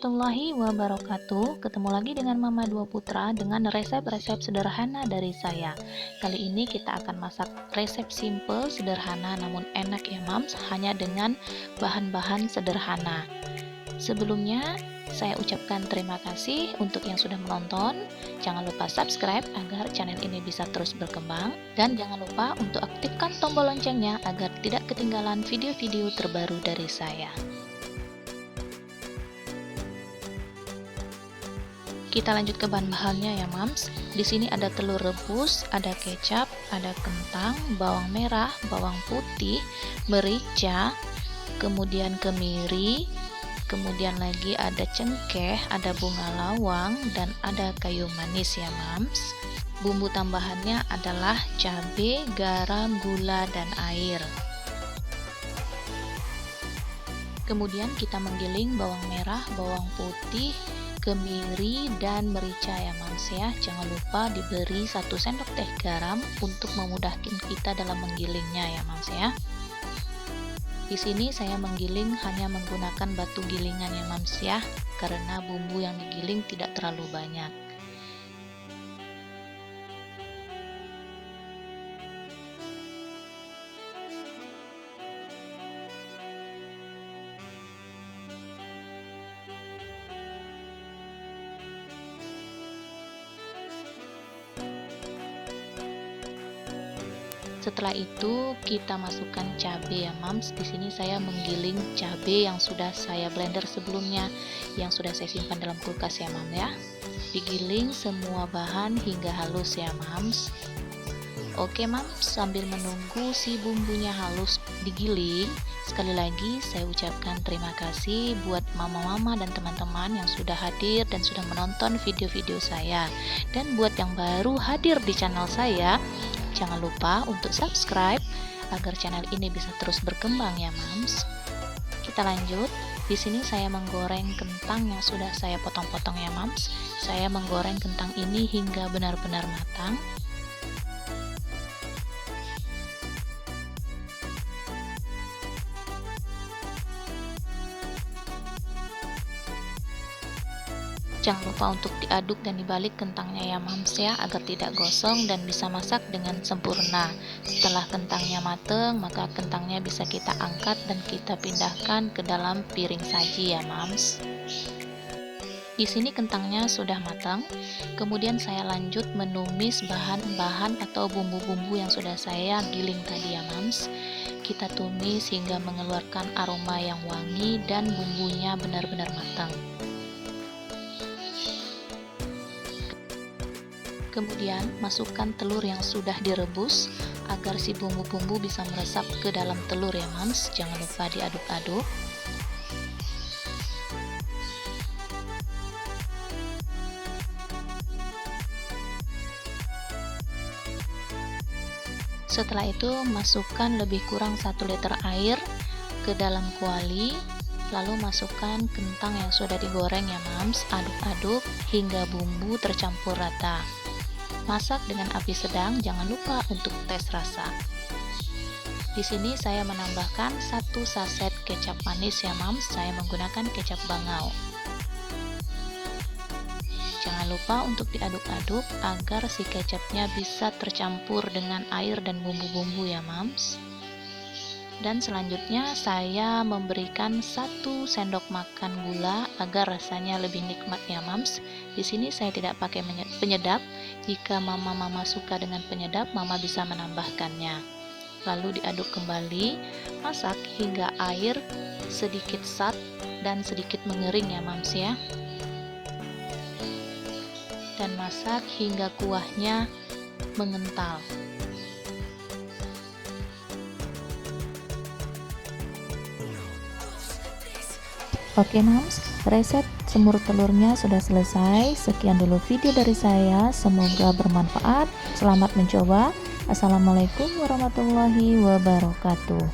warahmatullahi wabarakatuh. Ketemu lagi dengan Mama Dua Putra dengan resep-resep sederhana dari saya. Kali ini kita akan masak resep simple, sederhana namun enak ya Mams, hanya dengan bahan-bahan sederhana. Sebelumnya, saya ucapkan terima kasih untuk yang sudah menonton. Jangan lupa subscribe agar channel ini bisa terus berkembang. Dan jangan lupa untuk aktifkan tombol loncengnya agar tidak ketinggalan video-video terbaru dari saya. Kita lanjut ke bahan-bahannya ya Mams. Di sini ada telur rebus, ada kecap, ada kentang, bawang merah, bawang putih, merica, kemudian kemiri, kemudian lagi ada cengkeh, ada bunga lawang, dan ada kayu manis ya Mams. Bumbu tambahannya adalah cabai, garam, gula, dan air. Kemudian kita menggiling bawang merah, bawang putih, kemiri, dan merica ya Mams ya. Jangan lupa diberi 1 sendok teh garam untuk memudahkan kita dalam menggilingnya ya Mams ya. Di sini saya menggiling hanya menggunakan batu gilingan ya Mams ya, karena bumbu yang digiling tidak terlalu banyak. Setelah itu kita masukkan cabai ya Mams. Di sini saya menggiling cabai yang sudah saya blender sebelumnya, yang sudah saya simpan dalam kulkas ya Mams ya. Digiling semua bahan hingga halus ya Mams. Oke Mams, sambil menunggu si bumbunya halus digiling, sekali lagi saya ucapkan terima kasih buat mama-mama dan teman-teman yang sudah hadir dan sudah menonton video-video saya. Dan buat yang baru hadir di channel saya, jangan lupa untuk subscribe agar channel ini bisa terus berkembang ya Mams. Kita lanjut. Di sini saya menggoreng kentang yang sudah saya potong-potong ya Mams. Saya menggoreng kentang ini hingga benar-benar matang. Jangan lupa untuk diaduk dan dibalik kentangnya ya Mams ya, agar tidak gosong dan bisa masak dengan sempurna. Setelah kentangnya mateng, maka kentangnya bisa kita angkat dan kita pindahkan ke dalam piring saji ya Mams. Di sini kentangnya sudah matang. Kemudian saya lanjut menumis bahan-bahan atau bumbu-bumbu yang sudah saya giling tadi ya Mams. Kita tumis hingga mengeluarkan aroma yang wangi dan bumbunya benar-benar matang. Kemudian masukkan telur yang sudah direbus agar si bumbu-bumbu bisa meresap ke dalam telur ya Mams. Jangan lupa diaduk-aduk. Setelah itu masukkan lebih kurang 1 liter air ke dalam kuali. Lalu masukkan kentang yang sudah digoreng ya Mams. Aduk-aduk hingga bumbu tercampur rata. Masak dengan api sedang, jangan lupa untuk tes rasa. Di sini saya menambahkan 1 saset kecap manis ya Mams. Saya menggunakan kecap bangau. Jangan lupa untuk diaduk-aduk agar si kecapnya bisa tercampur dengan air dan bumbu-bumbu ya Mams. Dan selanjutnya saya memberikan 1 sendok makan gula agar rasanya lebih nikmat ya Mams. Di sini saya tidak pakai penyedap. Jika mama-mama suka dengan penyedap, mama bisa menambahkannya. Lalu diaduk kembali, masak hingga air sedikit sat dan sedikit mengering ya Mams ya. Dan masak hingga kuahnya mengental. Oke Mams, resep semur telurnya sudah selesai. Sekian dulu video dari saya, semoga bermanfaat. Selamat mencoba. Assalamualaikum warahmatullahi wabarakatuh.